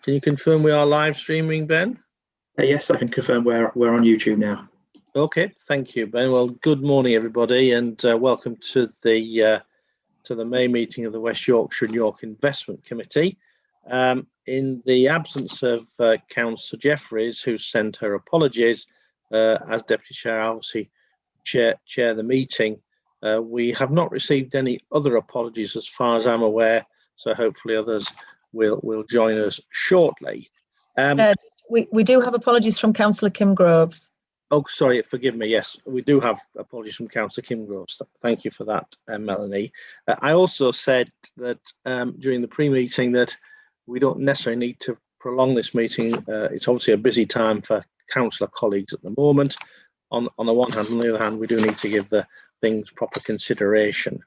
Can you confirm we are live streaming, Ben? Yes, I can confirm we're on YouTube now. Okay, thank you, Ben. Well, good morning, everybody, and welcome to the May meeting of the West Yorkshire and York Investment Committee. In the absence of Councillor Jeffries, who sent her apologies, as Deputy Chair, obviously chair the meeting, we have not received any other apologies as far as I'm aware, so hopefully others will join us shortly. We do have apologies from Councillor Kim Groves. Oh, sorry, forgive me. Yes, we do have apologies from Councillor Kim Groves. Thank you for that, Melanie. I also said that during the pre-meeting that we don't necessarily need to prolong this meeting. It's obviously a busy time for councillor colleagues at the moment. On the one hand, on the other hand, we do need to give the things proper consideration.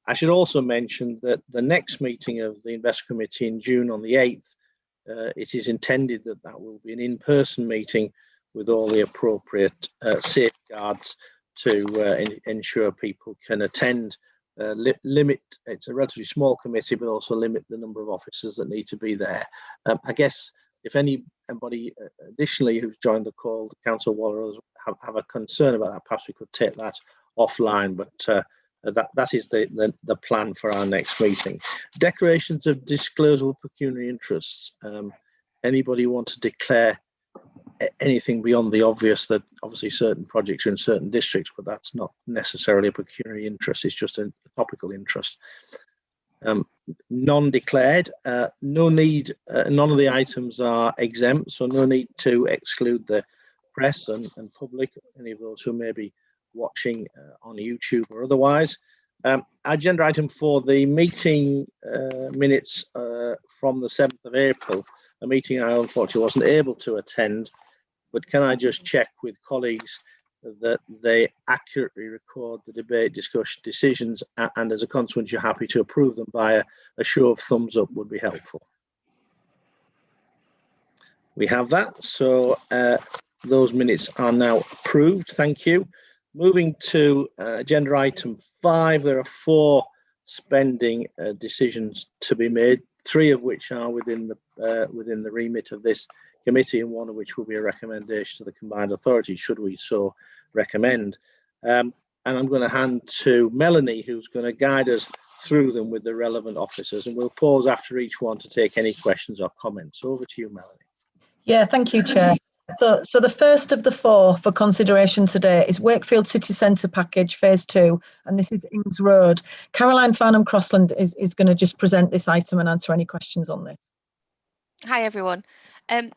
I should also mention that the next meeting of the Investment Committee in June on the 8th, it is intended that will be an in-person meeting with all the appropriate safeguards to ensure people can attend. Limit, it's a relatively small committee, but also limit the number of officers that need to be there. I guess if anybody additionally who's joined the call, Councillor Waller, have a concern about that, perhaps we could take that offline, but that is the plan for our next meeting. Declarations of disclosable pecuniary interests. Anybody want to declare anything beyond the obvious that obviously certain projects are in certain districts, but that's not necessarily a pecuniary interest, it's just a topical interest. Non-declared, no need, none of the items are exempt, so no need to exclude the press and public, any of those who may be watching on YouTube or otherwise. Agenda item 4, the meeting minutes from the 7th of April, a meeting I unfortunately wasn't able to attend, but can I just check with colleagues that they accurately record the debate, discussion, decisions, and as a consequence, you're happy to approve them by a show of thumbs up would be helpful. We have that, so those minutes are now approved. Thank you. Moving to agenda item 5, there are 4 spending decisions to be made, 3 of which are within the remit of this committee, and 1 of which will be a recommendation to the combined authority, should we so recommend. And I'm going to hand to Melanie, who's going to guide us through them with the relevant officers, and we'll pause after each one to take any questions or comments. Over to you, Melanie. Yeah, thank you, Chair. So the first of the 4 for consideration today is Wakefield City Centre Package Phase 2, and this is Ings Road. Caroline Farnham-Crossland is going to just present this item and answer any questions on this. Hi everyone.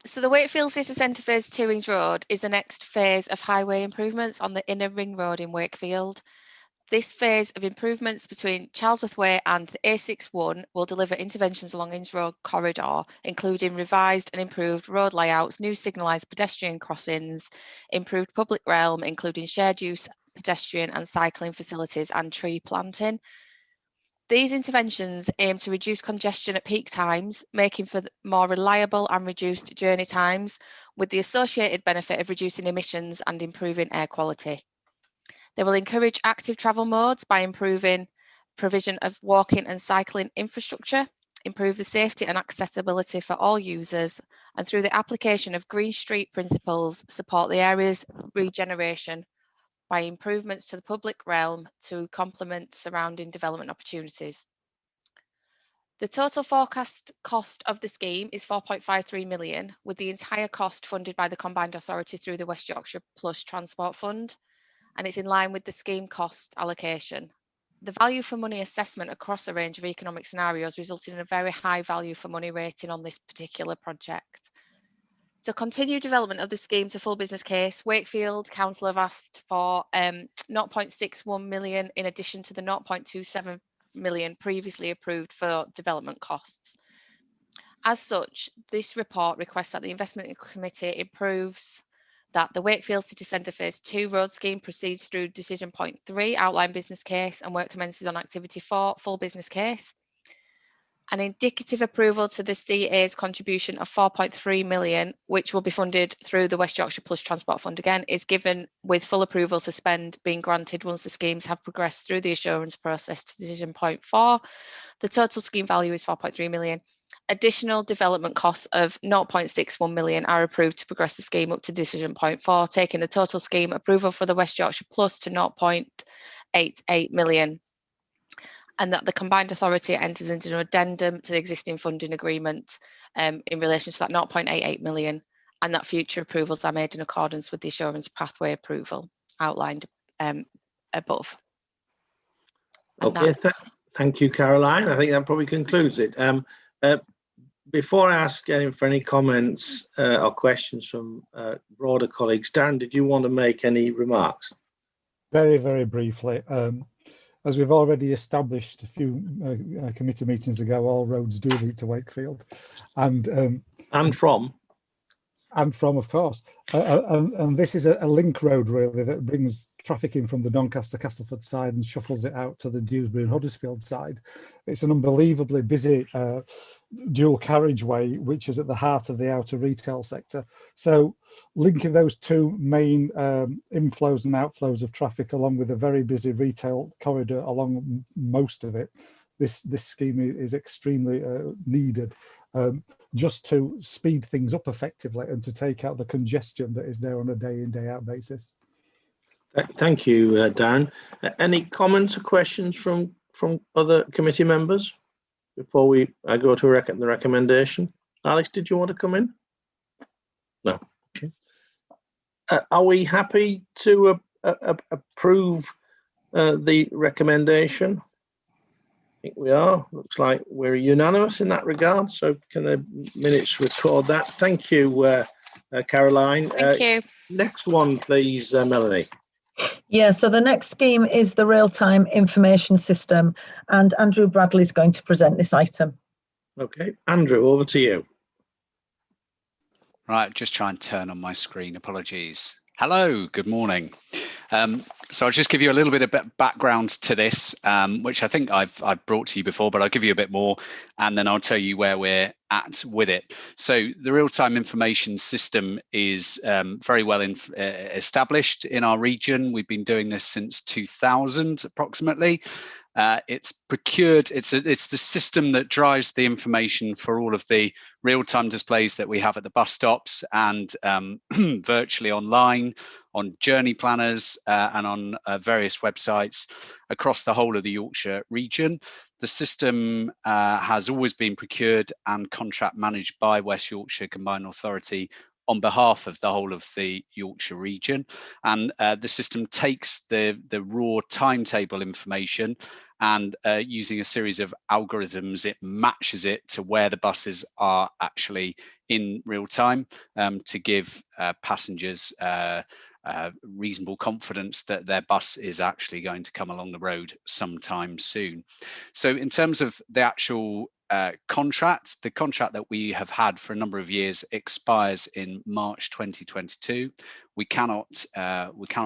So the Wakefield City Centre Phase 2 Ings Road is the next phase of highway improvements on the inner ring road in Wakefield. This phase of improvements between Charlesworth Way and the A61 will deliver interventions along Ings Road corridor, including revised and improved road layouts, new signalised pedestrian crossings, improved public realm, including shared use pedestrian and cycling facilities and tree planting. These interventions aim to reduce congestion at peak times, making for more reliable and reduced journey times, with the associated benefit of reducing emissions and improving air quality. They will encourage active travel modes by improving provision of walking and cycling infrastructure, improve the safety and accessibility for all users, and through the application of Green Street principles, support the area's regeneration by improvements to the public realm to complement surrounding development opportunities. The total forecast cost of the scheme is 4.53 million, with the entire cost funded by the combined authority through the West Yorkshire Plus Transport Fund, and it's in line with the scheme cost allocation. The value for money assessment across a range of economic scenarios resulted in a very high value for money rating on this particular project. To continue development of the scheme to full business case, Wakefield Council have asked for 0.61 million in addition to the 0.27 million previously approved for development costs. As such, this report requests that the Investment Committee approves that the Wakefield City Centre Phase 2 road scheme proceeds through decision point 3, outline business case, and work commences on activity 4, full business case. An indicative approval to the CA's contribution of 4.3 million, which will be funded through the West Yorkshire Plus Transport Fund again, is given with full approval to spend being granted once the schemes have progressed through the assurance process to decision point 4. The total scheme value is 4.3 million. Additional development costs of 0.61 million are approved to progress the scheme up to decision point 4, taking the total scheme approval for the West Yorkshire Plus to 0.88 million. And that the combined authority enters into an addendum to the existing funding agreement in relation to that 0.88 million, and that future approvals are made in accordance with the assurance pathway approval outlined above. And Okay, thank you, Caroline. I think that probably concludes it. Before I ask for any comments or questions from broader colleagues, Dan, did you want to make any remarks? Very, very briefly. As we've already established a few committee meetings ago, all roads do lead to Wakefield, and from, of course. And this is a link road really that brings traffic in from the Doncaster Castleford side and shuffles it out to the Dewsbury and Huddersfield side. It's an unbelievably busy dual carriageway, which is at the heart of the outer retail sector. So linking those two main inflows and outflows of traffic, along with a very busy retail corridor along most of it, this scheme is extremely needed, just to speed things up effectively and to take out the congestion that is there on a day in, day out basis. Thank you, Darren. Any comments or questions from other committee members before I go to the recommendation? Alex, did you want to come in? No. Okay. Are we happy to approve the recommendation? I think we are. Looks like we're unanimous in that regard. So can the minutes record that? Thank you, Caroline. Thank you. Next one, please, Melanie. Yeah, so the next scheme is the real-time information system, and Andrew Bradley is going to present this item. Okay, Andrew, over to you. Right, just try and turn on my screen. Apologies. Hello, good morning. So I'll just give you a little bit of background to this, which I think I've brought to you before, but I'll give you a bit more, and then I'll tell you where we're at with it. So the real-time information system is very well established in our region. We've been doing this since 2000 approximately. It's procured, it's the system that drives the information for all of the real-time displays that we have at the bus stops and virtually online, on journey planners and on various websites across the whole of the Yorkshire region. The system has always been procured and contract managed by West Yorkshire Combined Authority on behalf of the whole of the Yorkshire region. And the system takes the raw timetable information and using a series of algorithms, it matches it to where the buses are actually in real time to give passengers reasonable confidence that their bus is actually going to come along the road sometime soon. So in terms of the actual contract, the contract that we have had for a number of years expires in March 2022. We cannot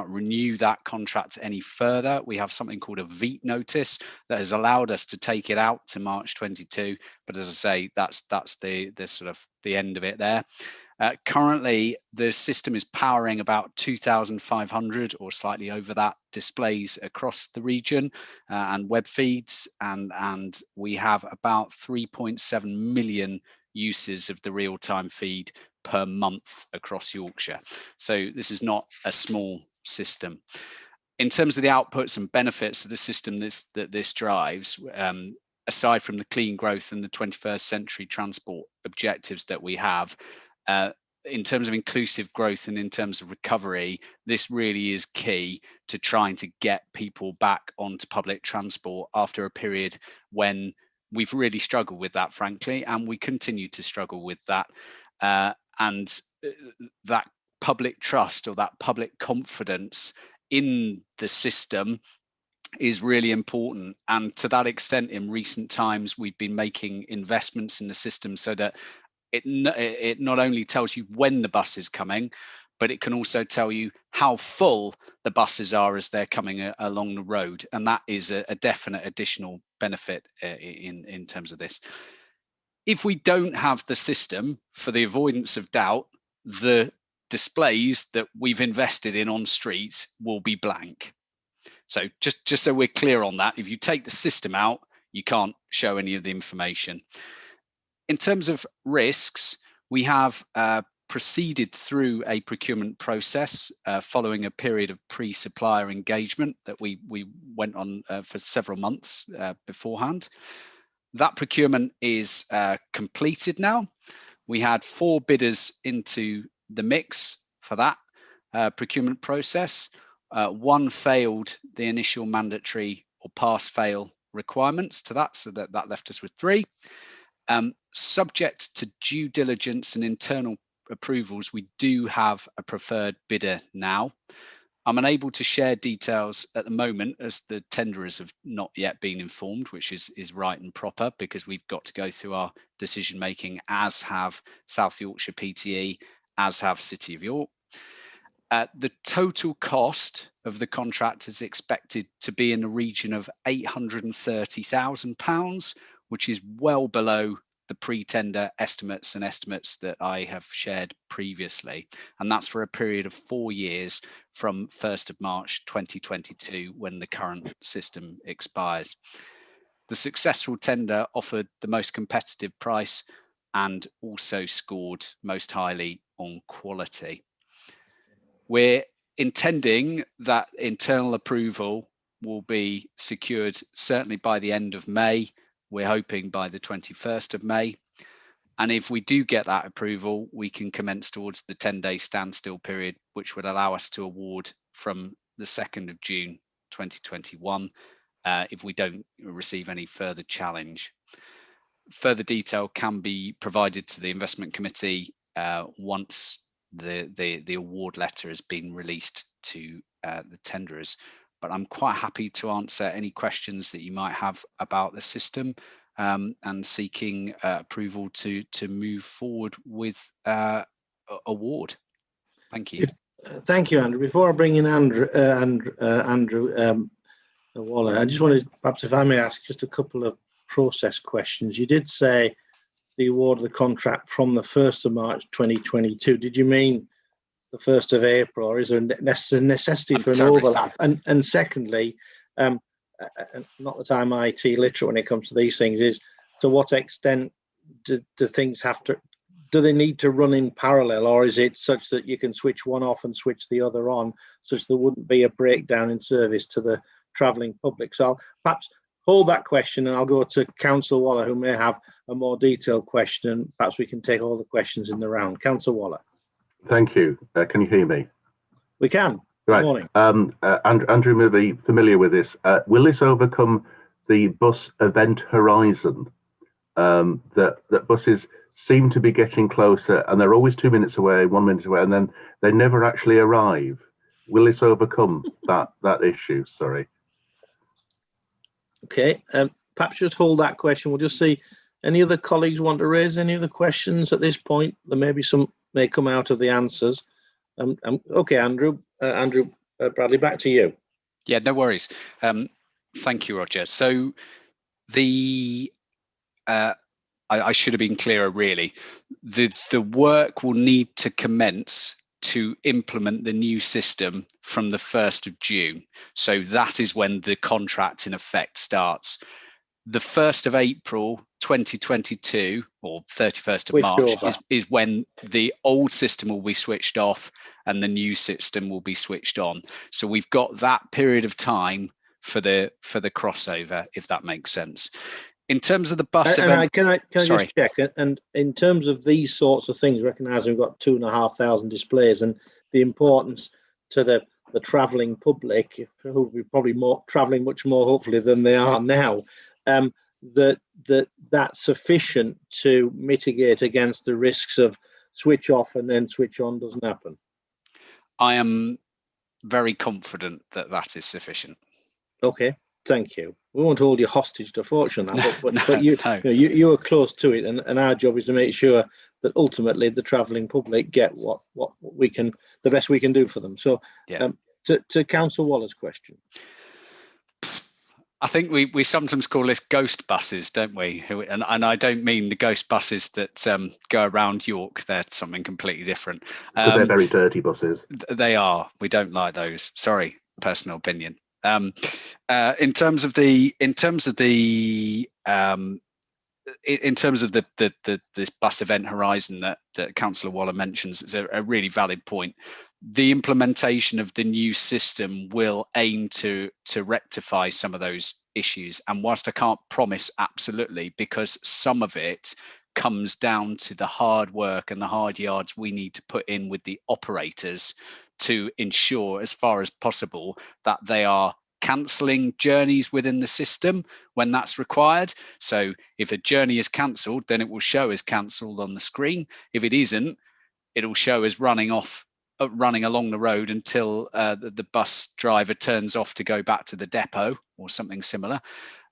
renew that contract any further. We have something called a VEET notice that has allowed us to take it out to March 22. But as I say, that's the sort of the end of it there. Currently, the system is powering about 2,500 or slightly over that displays across the region and web feeds, and we have about 3.7 million uses of the real-time feed per month across Yorkshire. So this is not a small system. In terms of the outputs and benefits of the system that this drives, aside from the clean growth and the 21st century transport objectives that we have, in terms of inclusive growth and in terms of recovery, this really is key to trying to get people back onto public transport after a period when we've really struggled with that, frankly, and we continue to struggle with that. And that public trust or that public confidence in the system is really important. And to that extent, in recent times, we've been making investments in the system so that it not only tells you when the bus is coming, but it can also tell you how full the buses are as they're coming along the road. And that is a definite additional benefit in terms of this. If we don't have the system, for the avoidance of doubt, the displays that we've invested in on streets will be blank. So just so we're clear on that, if you take the system out, you can't show any of the information. In terms of risks, we have proceeded through a procurement process following a period of pre-supplier engagement that we went on for several months beforehand. That procurement is completed now. We had 4 bidders into the mix for that procurement process. 1 failed the initial mandatory or pass-fail requirements to that, so that left us with 3. Subject to due diligence and internal approvals, we do have a preferred bidder now. I'm unable to share details at the moment as the tenderers have not yet been informed, which is right and proper, because we've got to go through our decision making, as have South Yorkshire PTE, as have City of York. The total cost of the contract is expected to be in the region of £830,000, which is well below the pre-tender estimates that I have shared previously. And that's for a period of 4 years from 1st of March 2022, when the current system expires. The successful tender offered the most competitive price and also scored most highly on quality. We're intending that internal approval will be secured certainly by the end of May. We're hoping by the 21st of May. And if we do get that approval, we can commence towards the 10-day standstill period, which would allow us to award from the 2nd of June 2021 if we don't receive any further challenge. Further detail can be provided to the investment committee once the award letter has been released to the tenderers. But I'm quite happy to answer any questions that you might have about the system and seeking approval to move forward with award. Thank you. Thank you, Andrew. Before I bring in Andrew Waller, I just wanted, perhaps if I may ask just a couple of process questions. You did say the award of the contract from the 1st of March 2022. Did you mean the 1st of April, or is there a necessity for an overlap? And secondly, not that I'm IT literate when it comes to these things, is to what extent do things have to, do they need to run in parallel, or is it such that you can switch one off and switch the other on, such there wouldn't be a breakdown in service to the travelling public? So I'll perhaps hold that question and I'll go to Councillor Waller, who may have a more detailed question, and perhaps we can take all the questions in the round. Councillor Waller. Thank you. Can you hear me? We can. Right. Good morning. Andrew may be familiar with this. Will this overcome the bus event horizon? That buses seem to be getting closer, and they're always 2 minutes away, 1 minute away, and then they never actually arrive. Will this overcome that issue? Sorry. Okay. Perhaps just hold that question. We'll just see. Any other colleagues want to raise any other questions at this point? There may be some may come out of the answers. Okay, Andrew Bradley, back to you. Yeah, no worries. Thank you, Roger. So I should have been clearer, really. The work will need to commence to implement the new system from the 1st of June. So that is when the contract in effect starts. The 1st of April 2022 or 31st of March is when the old system will be switched off and the new system will be switched on. So we've got that period of time for the crossover, if that makes sense. In terms of the bus event, can I just check? And in terms of these sorts of things, recognising we've got 2,500 displays and the importance to the travelling public, who will be probably more travelling much more hopefully than they are now, that's sufficient to mitigate against the risks of switch off and then switch on doesn't happen? I am very confident that that is sufficient. Okay, thank you. We won't hold you hostage to fortune, but you are close to it, and our job is to make sure that ultimately the travelling public get what we can, the best we can do for them. So yeah. To Councillor Waller's question. I think we sometimes call this ghost buses, don't we? And I don't mean the ghost buses that go around York. They're something completely different. So they're very dirty buses. They are. We don't like those. Sorry, personal opinion. In terms of the in terms of this bus event horizon that Councillor Waller mentions, it's a really valid point. The implementation of the new system will aim to rectify some of those issues. And whilst I can't promise absolutely, because some of it comes down to the hard work and the hard yards we need to put in with the operators to ensure, as far as possible, that they are cancelling journeys within the system when that's required. So if a journey is cancelled, then it will show as cancelled on the screen. If it isn't, it'll show as running along the road until the bus driver turns off to go back to the depot or something similar.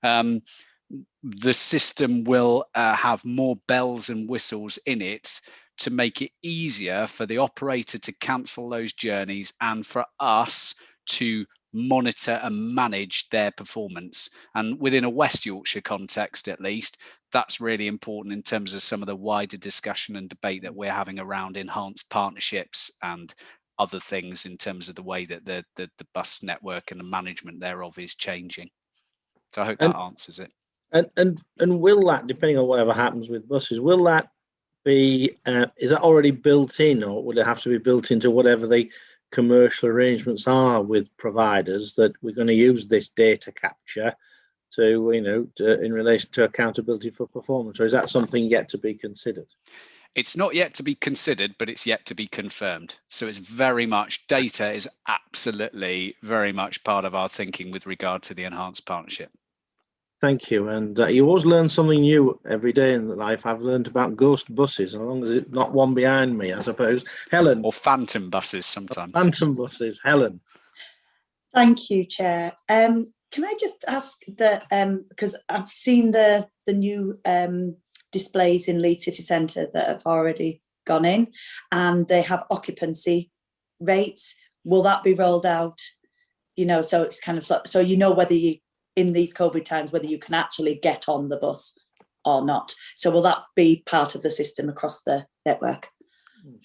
The system will have more bells and whistles in it to make it easier for the operator to cancel those journeys and for us to monitor and manage their performance. And within a West Yorkshire context, at least, that's really important in terms of some of the wider discussion and debate that we're having around enhanced partnerships and other things in terms of the way that the bus network and the management thereof is changing. So I hope that answers it. And will that, depending on whatever happens with buses, will that be, is that already built in, or would it have to be built into whatever the commercial arrangements are with providers, that we're going to use this data capture to, in relation to accountability for performance, or is that something yet to be considered? It's not yet to be considered, but it's yet to be confirmed. So it's very much, data is absolutely very much part of our thinking with regard to the enhanced partnership. Thank you. And you always learn something new every day in life. I've learned about ghost buses, as long as it's not one behind me, I suppose. Helen. Or phantom buses sometimes. Phantom buses. Helen. Thank you, Chair. Can I just ask that, because I've seen the new displays in Leeds City Centre that have already gone in, and they have occupancy rates. Will that be rolled out? So it's kind of, so whether you, in these COVID times, whether you can actually get on the bus or not. So will that be part of the system across the network?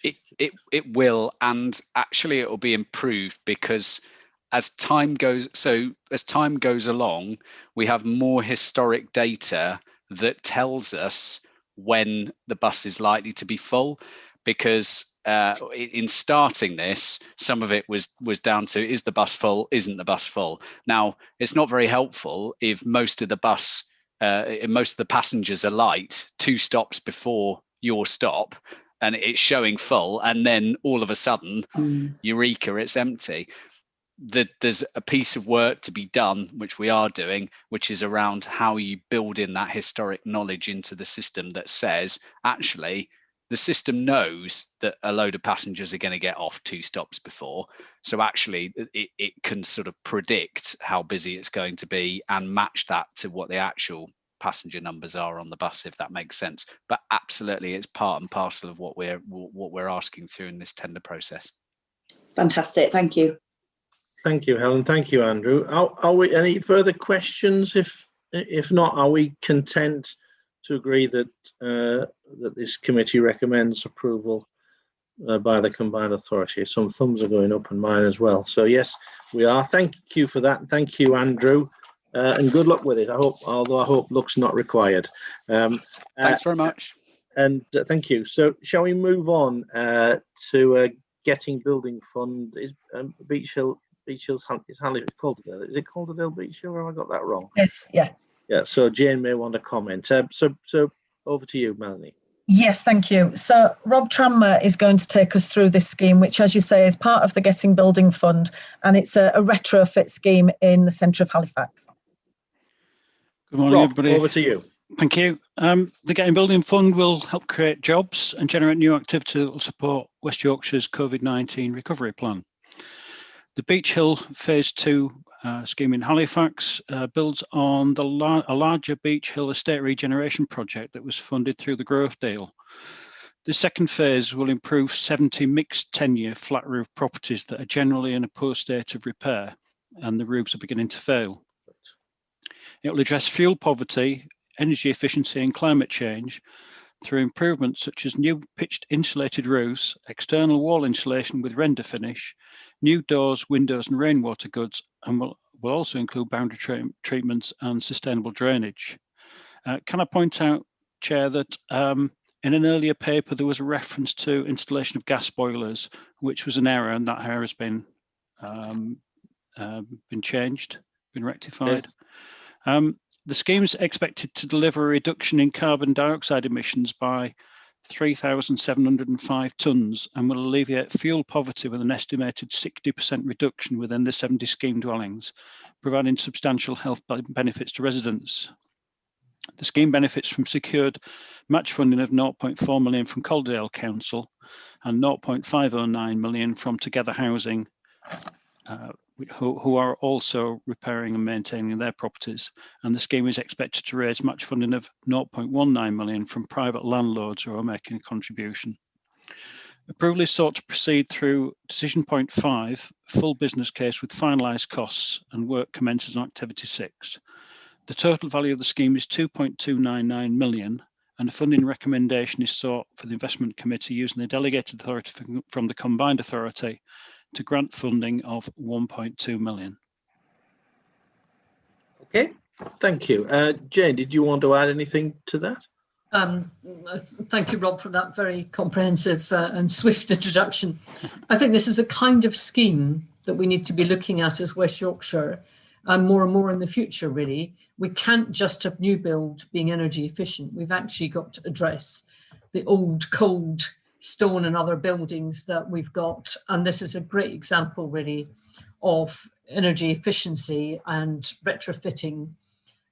It will, and actually it will be improved, because as time goes along, we have more historic data that tells us when the bus is likely to be full. Because in starting this, some of it was down to, is the bus full, isn't the bus full? Now, it's not very helpful if most of the passengers are light 2 stops before your stop, and it's showing full, and then all of a sudden, eureka, it's empty. There's a piece of work to be done, which we are doing, which is around how you build in that historic knowledge into the system that says, actually, the system knows that a load of passengers are going to get off 2 stops before. So actually, it can sort of predict how busy it's going to be and match that to what the actual passenger numbers are on the bus, if that makes sense. But absolutely, it's part and parcel of what we're asking through in this tender process. Fantastic. Thank you. Thank you, Helen. Thank you, Andrew. Are we any further questions? If not, are we content to agree that that this committee recommends approval by the combined authority? Some thumbs are going up and mine as well. So yes, we are. Thank you for that. Thank you, Andrew, and good luck with it. I hope luck's not required. Thanks very much. And thank you. So shall we move on to Getting Building Fund? Is Beach Hill's Calderdale? Is it Calderdale Beach Hill, or have I got that wrong? Yes. Yeah. Yeah, so Jane may want to comment. So over to you, Melanie. Yes, thank you. So Rob Tranmer is going to take us through this scheme, which, as you say, is part of the Getting Building Fund, and it's a retrofit scheme in the centre of Halifax. Good morning, Rob, everybody. over to you. Thank you. The Getting Building Fund will help create jobs and generate new activity that will support West Yorkshire's COVID-19 recovery plan. The Beach Hill Phase 2 scheme in Halifax builds on a larger Beach Hill estate regeneration project that was funded through the Growth Deal. The second phase will improve 70 mixed tenure flat roof properties that are generally in a poor state of repair, and the roofs are beginning to fail. It will address fuel poverty, energy efficiency and climate change through improvements such as new pitched insulated roofs, external wall insulation with render finish, new doors, windows and rainwater goods, and will also include boundary treatments and sustainable drainage. Can I point out Chair, that in an earlier paper there was a reference to installation of gas boilers, which was an error, and that error has been changed, been rectified. Yes. The scheme is expected to deliver a reduction in carbon dioxide emissions by 3,705 tonnes and will alleviate fuel poverty with an estimated 60% reduction within the 70 scheme dwellings, providing substantial health benefits to residents. The scheme benefits from secured match funding of 0.4 million from Calderdale Council and 0.509 million from Together Housing, who are also repairing and maintaining their properties. And the scheme is expected to raise match funding of 0.19 million from private landlords who are making a contribution. Approval is sought to proceed through decision point 5, full business case with finalised costs, and work commences on activity 6. The total value of the scheme is 2.299 million, and a funding recommendation is sought for the investment committee using the delegated authority from the combined authority to grant funding of 1.2 million. Okay, thank you. Jane, did you want to add anything to that? Thank you, Rob, for that very comprehensive and swift introduction. I think this is a kind of scheme that we need to be looking at as West Yorkshire more and more in the future, really. We can't just have new build being energy efficient. We've actually got to address the old cold stone and other buildings that we've got. And this is a great example, really, of energy efficiency and retrofitting.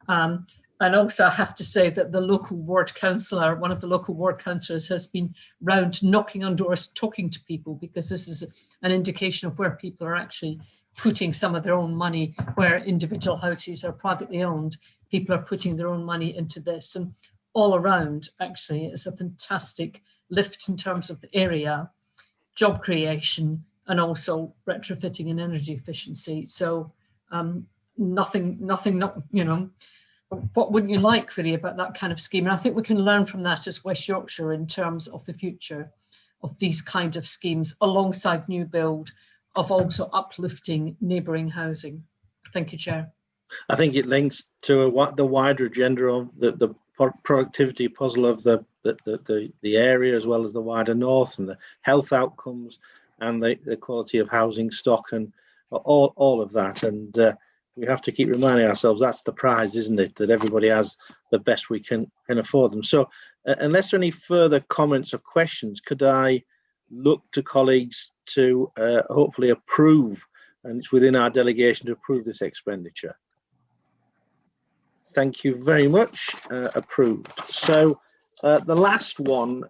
And also I have to say that the local ward councillor, one of the local ward councillors, has been round knocking on doors, talking to people, because this is an indication of where people are actually putting some of their own money, where individual houses are privately owned. People are putting their own money into this. And all around, actually, it's a fantastic lift in terms of the area, job creation, and also retrofitting and energy efficiency. So nothing, you know, what wouldn't you like really about that kind of scheme? And I think we can learn from that as West Yorkshire in terms of the future of these kind of schemes alongside new build, of also uplifting neighbouring housing. Thank you, Chair. I think it links to the wider agenda of the productivity puzzle of the area, as well as the wider north, and the health outcomes and the quality of housing stock and all of that. And we have to keep reminding ourselves that's the prize, isn't it? That everybody has the best we can afford them. So unless there are any further comments or questions, could I look to colleagues to hopefully approve, and it's within our delegation to approve this expenditure? Thank you very much. Approved. So the last one,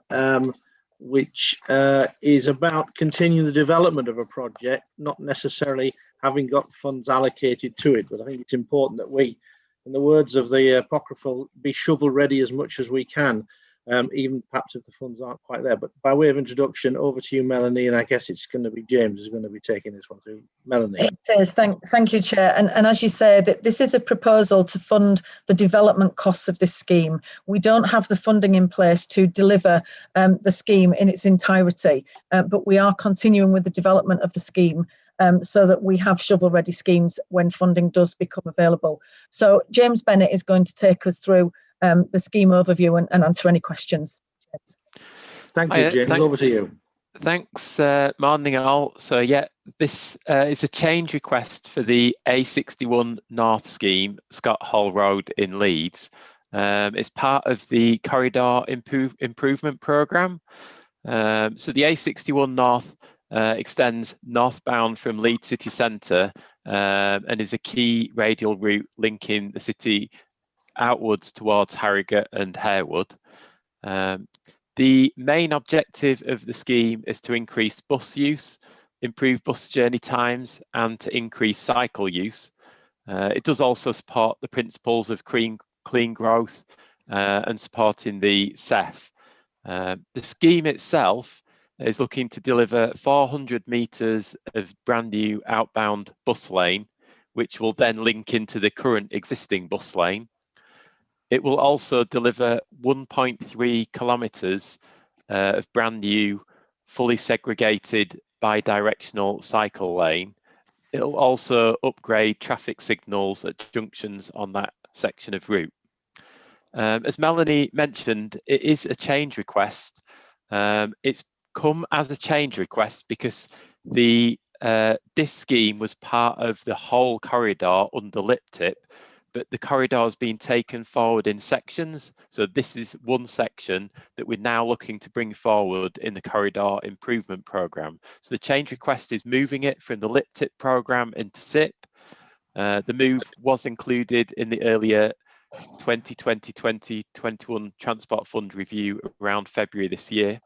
which is about continuing the development of a project, not necessarily having got funds allocated to it, but I think it's important that we, in the words of the apocryphal, be shovel ready as much as we can, even perhaps if the funds aren't quite there. But by way of introduction, over to you, Melanie, and I guess it's going to be James who's going to be taking this one through. Melanie. It is. Thank you, Chair. And as you say, that this is a proposal to fund the development costs of this scheme. We don't have the funding in place to deliver the scheme in its entirety, but we are continuing with the development of the scheme so that we have shovel-ready schemes when funding does become available. So James Bennett is going to take us through the scheme overview and answer any questions. Thank you, James. Over to you. Thanks, morning all. So yeah, this is a change request for the A61 North scheme, Scott Hall Road in Leeds. It's part of the Corridor Improvement Programme. So the A61 North extends northbound from Leeds city centre and is a key radial route linking the city outwards towards Harrogate and Harewood. The main objective of the scheme is to increase bus use, improve bus journey times, and to increase cycle use. It does also support the principles of clean growth and supporting the CEF. The scheme itself is looking to deliver 400 metres of brand new outbound bus lane, which will then link into the current existing bus lane. It will also deliver 1.3 kilometres of brand new, fully segregated bi-directional cycle lane. It'll also upgrade traffic signals at junctions on that section of route. As Melanie mentioned, it is a change request. It's come as a change request because this scheme was part of the whole corridor under LIPTIP, but the corridor has been taken forward in sections. So this is one section that we're now looking to bring forward in the corridor improvement programme. So the change request is moving it from the LIPTIP programme into SIP. The move was included in the earlier 2020-2021 Transport Fund review around February this year.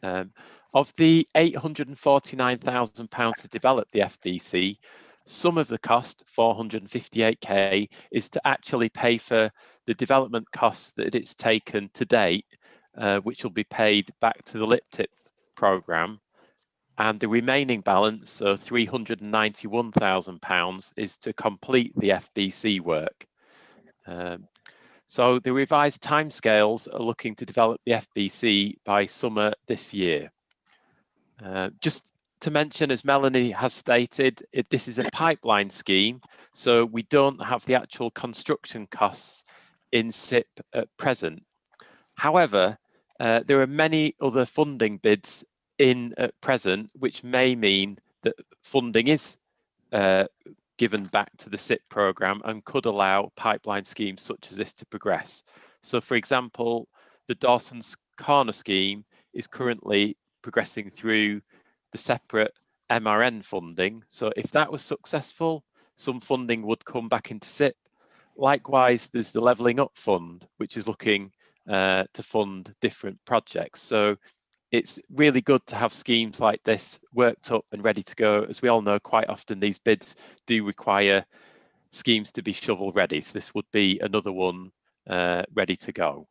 Of the £849,000 to develop the FBC, some of the cost, 458k, is to actually pay for the development costs that it's taken to date, which will be paid back to the LIPTIP programme. And the remaining balance, so £391,000, is to complete the FBC work. So the revised timescales are looking to develop the FBC by summer this year. Just to mention, as Melanie has stated, this is a pipeline scheme, so we don't have the actual construction costs in SIP at present. However, there are many other funding bids in at present, which may mean that funding is given back to the SIP programme and could allow pipeline schemes such as this to progress. So, for example, the Dawson's Corner scheme is currently progressing through the separate MRN funding. So if that was successful, some funding would come back into SIP. Likewise, there's the Levelling Up Fund, which is looking to fund different projects. So it's really good to have schemes like this worked up and ready to go. As we all know, quite often these bids do require schemes to be shovel ready. So this would be another one ready to go.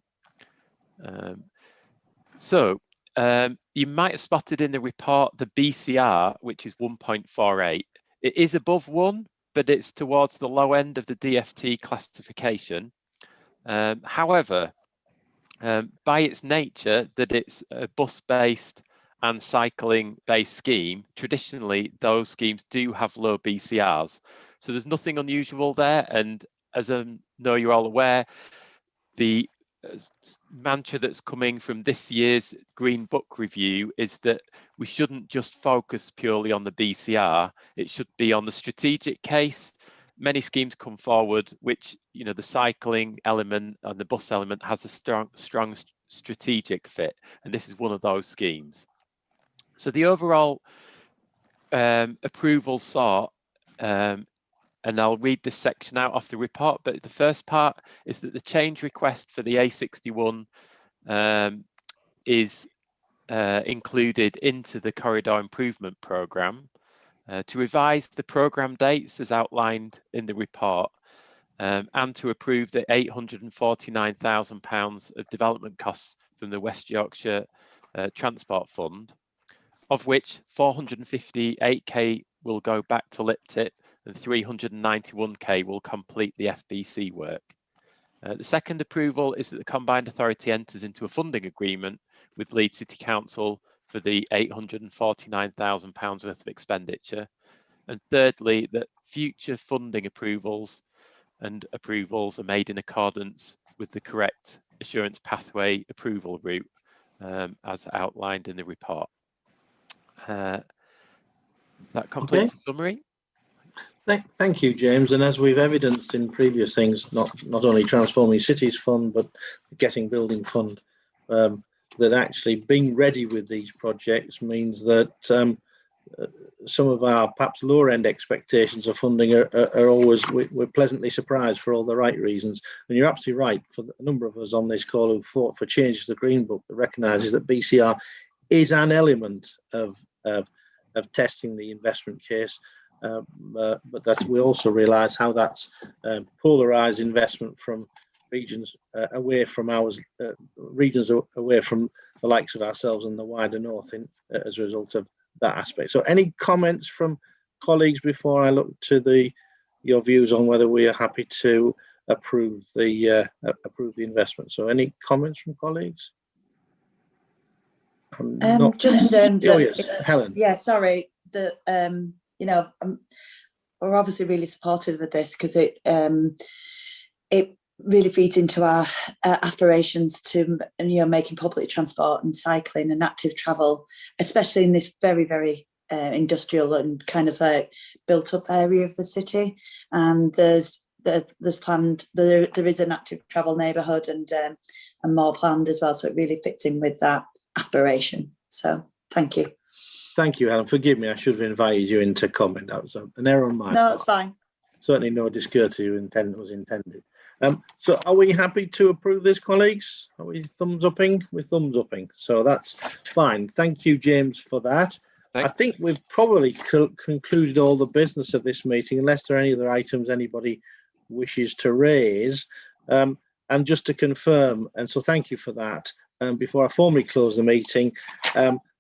You might have spotted in the report the BCR, which is 1.48. It is above 1, but it's towards the low end of the DFT classification. However, by its nature that it's a bus-based and cycling-based scheme, traditionally those schemes do have low BCRs. So there's nothing unusual there. And as I know you're all aware, the mantra that's coming from this year's Green Book review is that we shouldn't just focus purely on the BCR. It should be on the strategic case. Many schemes come forward which, you know, the cycling element and the bus element has a strong strategic fit, and this is one of those schemes. So the overall approval sought, and I'll read this section out off the report, but the first part is that the change request for the A61 is included into the corridor improvement programme to revise the programme dates as outlined in the report, and to approve the £849,000 of development costs from the West Yorkshire Transport Fund, of which 458k will go back to LIPTIP and 391k will complete the FBC work. The second approval is that the Combined Authority enters into a funding agreement with Leeds City Council for the £849,000 worth of expenditure. And thirdly, that future funding approvals and approvals are made in accordance with the correct assurance pathway approval route as outlined in the report. That completes the summary. Thank you, James. And as we've evidenced in previous things, not only Transforming Cities Fund, but the Getting Building Fund, that actually being ready with these projects means that some of our perhaps lower end expectations of funding are always, we're pleasantly surprised for all the right reasons. And you're absolutely right, for a number of us on this call who fought for changes to the Green Book, that recognises that BCR is an element of testing the investment case. But that we also realise how that's polarised investment from regions away from ours, regions away from the likes of ourselves and the wider north as a result of that aspect. So any comments from colleagues before I look to your views on whether we are happy to approve the investment? So any comments from colleagues? Yes, Helen. Yeah, sorry. You know, we're obviously really supportive of this because it really feeds into our aspirations to, making public transport and cycling and active travel, especially in this very, very industrial and kind of built up area of the city. And there's planned, there is an active travel neighbourhood and more planned as well. So it really fits in with that aspiration. So thank you. Thank you, Helen. Forgive me, I should have invited you in to comment. That was an error on my part. No, it's fine. Certainly no discourtesy was intended. So are we happy to approve this, colleagues? Are we thumbs upping? We're thumbs upping. So that's fine. Thank you, James, for that. Thanks. I think we've probably concluded all the business of this meeting, unless there are any other items anybody wishes to raise. And just to confirm, and so thank you for that, before I formally close the meeting,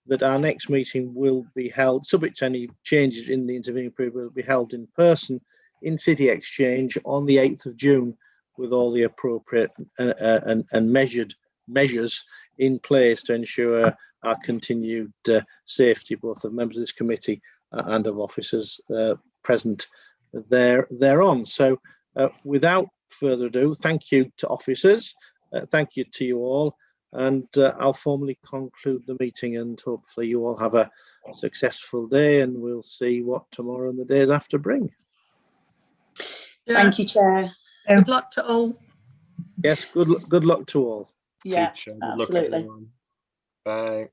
that our next meeting will be held, subject to any changes in the intervening period, will be held in person in City Exchange on the 8th of June with all the appropriate and measured measures in place to ensure our continued safety, both of members of this committee and of officers present thereon. So without further ado, thank you to officers, thank you to you all, and I'll formally conclude the meeting, and hopefully you all have a successful day, and we'll see what tomorrow and the days after bring. Yeah. Thank you, Chair. Good luck to all. Yes, good luck to all. Yeah, Good luck, absolutely. everyone. Bye.